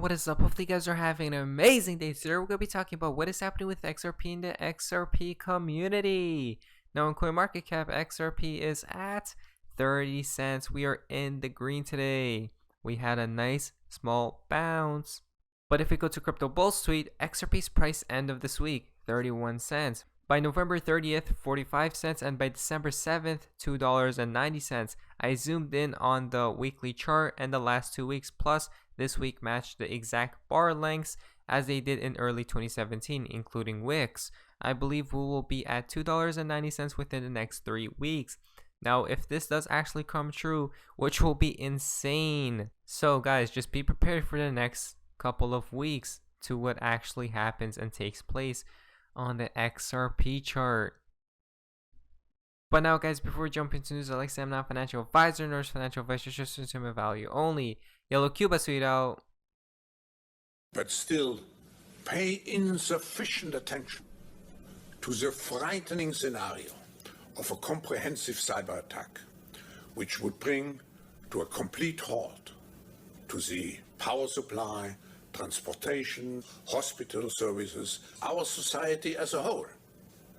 everyone, what is up? Hopefully you guys are having an amazing day. Today we're going to be talking about what is happening with XRP in the XRP community. Now in CoinMarketCap, XRP is at 30 cents. We are in the green today. We had a nice small bounce. But if we go to Crypto Bull's tweet, XRP's price end of this week, 31 cents. By November 30th, 45 cents, and by December 7th, $2.90. I zoomed in on the weekly chart, and the last 2 weeks plus this week matched the exact bar lengths as they did in early 2017, including wicks. I believe we will be at $2.90 within the next 3 weeks. Now, if this does actually come true, which will be insane. So guys, just be prepared for the next couple of weeks to what actually happens and takes place on the XRP chart. But now guys, before we jump into news, I'd like to say I'm not a financial advisor nor is financial advice, just consumer value only. Yellow Cuba sweet out. But still pay insufficient attention to the frightening scenario of a comprehensive cyber attack, which would bring to a complete halt to the power supply, transportation, hospital services, our society as a whole.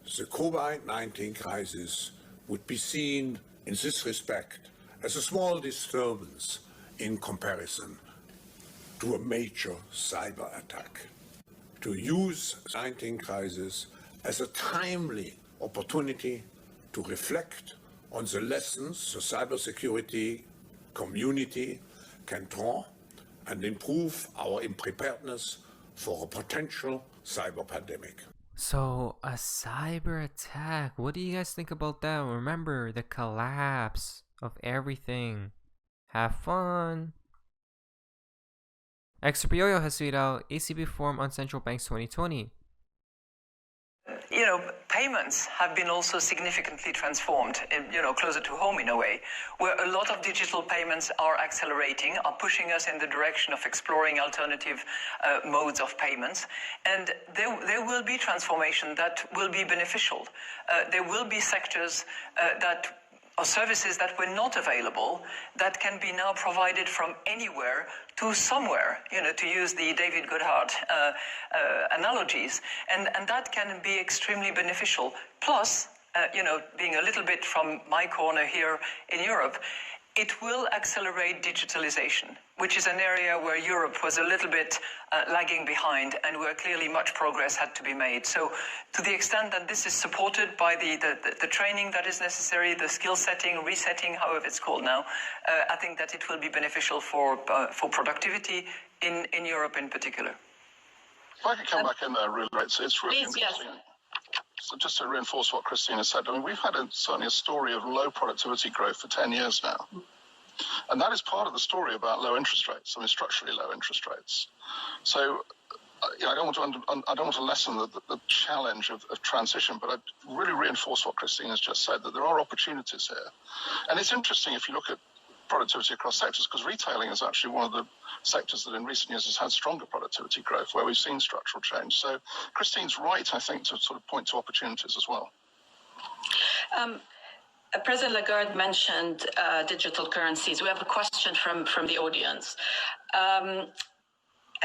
The COVID-19 crisis would be seen in this respect as a small disturbance in comparison to a major cyber attack. To use the COVID-19 crisis as a timely opportunity to reflect on the lessons the cybersecurity community can draw and improve our preparedness for a potential cyber pandemic. So, a cyber attack. What do you guys think about that? Remember, the collapse of everything. Have fun. XRP Yo-Yo has tweeted out ECB form on central banks 2020. Payments have been also significantly transformed, closer to home in a way, where a lot of digital payments are accelerating, are pushing us in the direction of exploring alternative modes of payments. And there will be transformation that will be beneficial. There will be sectors or services that were not available that can be now provided from anywhere to somewhere, to use the David Goodhart analogies. And that can be extremely beneficial. Plus, being a little bit from my corner here in Europe, it will accelerate digitalization, which is an area where Europe was a little bit lagging behind and where clearly much progress had to be made. So to the extent that this is supported by the training that is necessary, the skill setting, resetting, however it's called now, I think that it will be beneficial for productivity in Europe in particular. If I could come back in there really, it's really interesting. Yes. So just to reinforce what Christina said, we've had certainly a story of low productivity growth for 10 years now. And that is part of the story about low interest rates, structurally low interest rates. So I don't want to lessen the challenge of transition, but I'd really reinforce what Christina's just said, that there are opportunities here. And it's interesting if you look at productivity across sectors, because retailing is actually one of the sectors that in recent years has had stronger productivity growth, where we've seen structural change. So Christine's right, I think, to sort of point to opportunities as well. President Lagarde mentioned digital currencies. We have a question from the audience.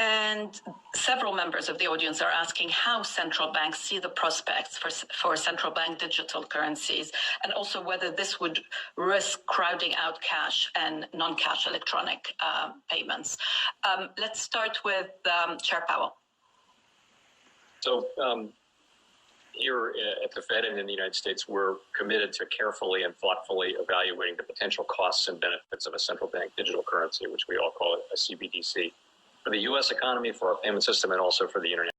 And several members of the audience are asking how central banks see the prospects for central bank digital currencies, and also whether this would risk crowding out cash and non-cash electronic payments. Let's start with Chair Powell. So here at the Fed and in the United States, we're committed to carefully and thoughtfully evaluating the potential costs and benefits of a central bank digital currency, which we all call it a CBDC. For the U.S. economy, for our payment system, and also for the internet.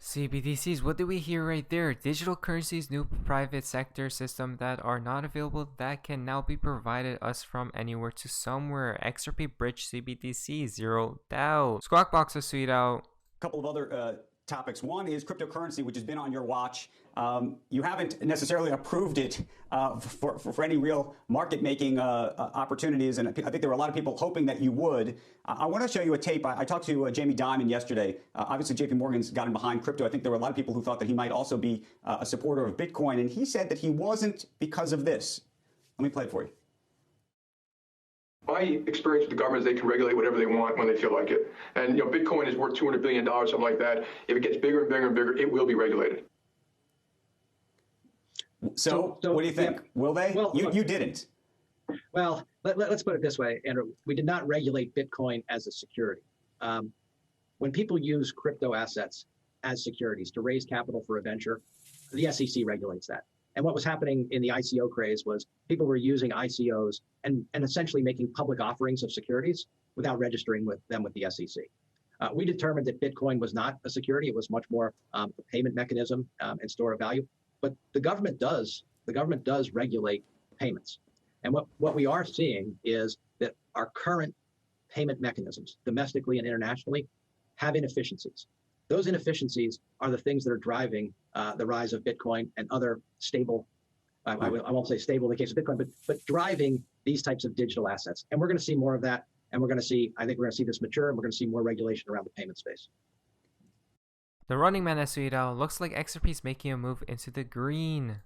CBDCs, what did we hear right there? Digital currencies, new private sector system that are not available that can now be provided us from anywhere to somewhere. XRP Bridge CBDC, zero doubt. Squawkbox is sweet out. A couple of other topics. One is cryptocurrency, which has been on your watch. You haven't necessarily approved it for any real market-making opportunities, and I think there were a lot of people hoping that you would. I want to show you a tape. I talked to Jamie Dimon yesterday. Obviously, JP Morgan's gotten behind crypto. I think there were a lot of people who thought that he might also be a supporter of Bitcoin, and he said that he wasn't because of this. Let me play it for you. My experience with the government is they can regulate whatever they want when they feel like it. And, Bitcoin is worth $200 billion, something like that. If it gets bigger and bigger and bigger, it will be regulated. So what do you think? Yeah. Will they? Well, you didn't. Well, let's put it this way, Andrew. We did not regulate Bitcoin as a security. When people use crypto assets as securities to raise capital for a venture, the SEC regulates that. And what was happening in the ICO craze was people were using ICOs and essentially making public offerings of securities without registering them with the SEC. We determined that Bitcoin was not a security. It was much more a payment mechanism and store of value. But the government does regulate payments. And what we are seeing is that our current payment mechanisms, domestically and internationally, have inefficiencies. Those inefficiencies are the things that are driving the rise of Bitcoin and other stable, I won't say stable in the case of Bitcoin, but driving these types of digital assets. And we're going to see more of that. And I think we're going to see this mature, and we're going to see more regulation around the payment space. The running man has tweeted out, looks like XRP is making a move into the green.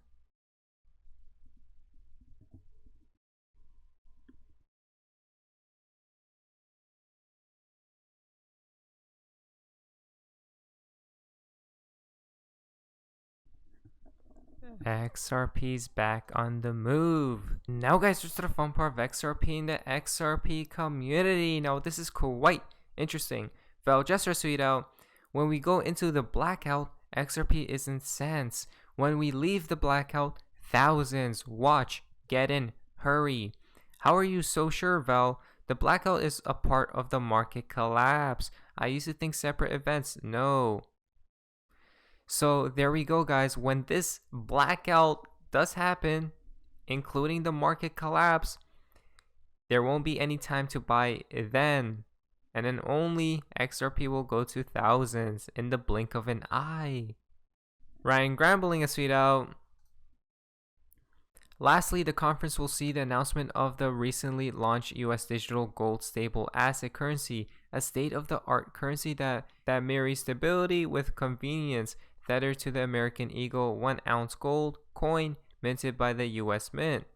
XRP's back on the move. Now guys, just to the fun part of XRP in the XRP community. Now this is quite interesting. Val Jester tweeted out, when we go into the blackout, XRP isn't cents. When we leave the blackout, thousands. Watch, get in, hurry. How are you so sure, Val? The blackout is a part of the market collapse. I used to think separate events. No. So there we go, guys. When this blackout does happen, including the market collapse, there won't be any time to buy then. And then only XRP will go to thousands in the blink of an eye. Ryan Grambling has tweeted out, lastly, the conference will see the announcement of the recently launched US digital gold stable asset currency, a state-of-the-art currency that marries stability with convenience. Tether to the American Eagle 1-ounce gold coin minted by the US Mint.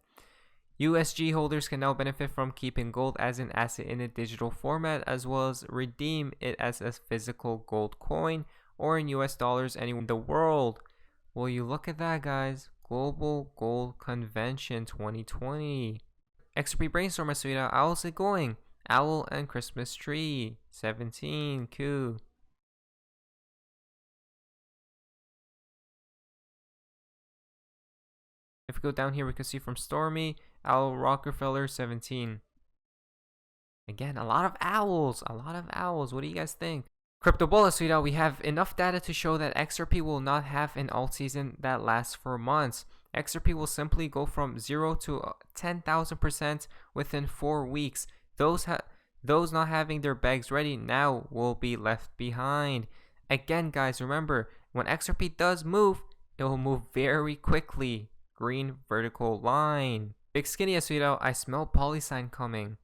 USG holders can now benefit from keeping gold as an asset in a digital format, as well as redeem it as a physical gold coin or in US dollars anywhere in the world. Will you look at that, guys? Global Gold Convention 2020. XRP Brainstorm has tweeted out, how's it going? Owl and Christmas tree. 17 Q. If we go down here, we can see from Stormy, Owl Rockefeller 17. Again, a lot of owls. What do you guys think? Crypto Bull has tweeted out, we have enough data to show that XRP will not have an alt season that lasts for months. XRP will simply go from 0 to 10,000% within 4 weeks. Those not having their bags ready now will be left behind. Again, guys, remember, when XRP does move, it will move very quickly. Green vertical line. Big Skinny has tweeted out, I smell Polysign coming.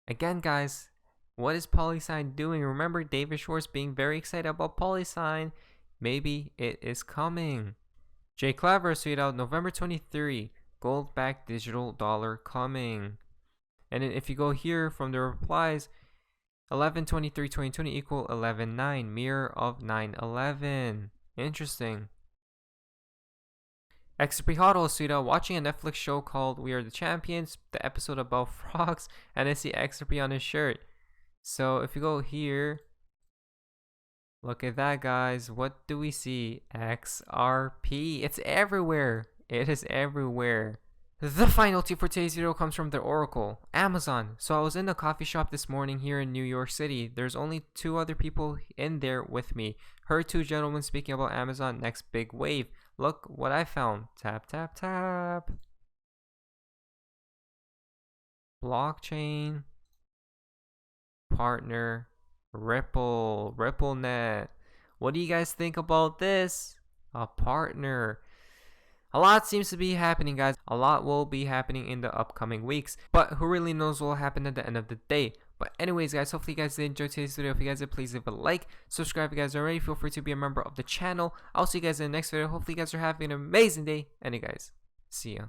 Again, guys, what is Polysign doing? Remember David Schwartz being very excited about Polysign. Maybe it is coming. Jay Claver has tweeted out, November 23, gold-backed digital dollar coming. And then if you go here from the replies, 11/23/2020 equal 11/9, mirror of 9/11. Interesting. XRP Hodl tweeted, watching a Netflix show called We Are the Champions, the episode about frogs, and I see XRP on his shirt. So if you go here, look at that, guys. What do we see? XRP. It's everywhere. It is everywhere. The final tip for today's video comes from the Oracle, Amazon. So I was in the coffee shop this morning here in New York City. There's only 2 other people in there with me. Heard 2 gentlemen speaking about Amazon next big wave. Look what I found. Tap, tap, tap. Blockchain. Partner. Ripple. RippleNet. What do you guys think about this? A partner. A lot seems to be happening, guys. A lot will be happening in the upcoming weeks. But who really knows what will happen at the end of the day? But anyways, guys, hopefully you guys did enjoy today's video. If you guys did, please leave a like. Subscribe if you guys are already. Feel free to be a member of the channel. I'll see you guys in the next video. Hopefully you guys are having an amazing day. And you guys, see ya.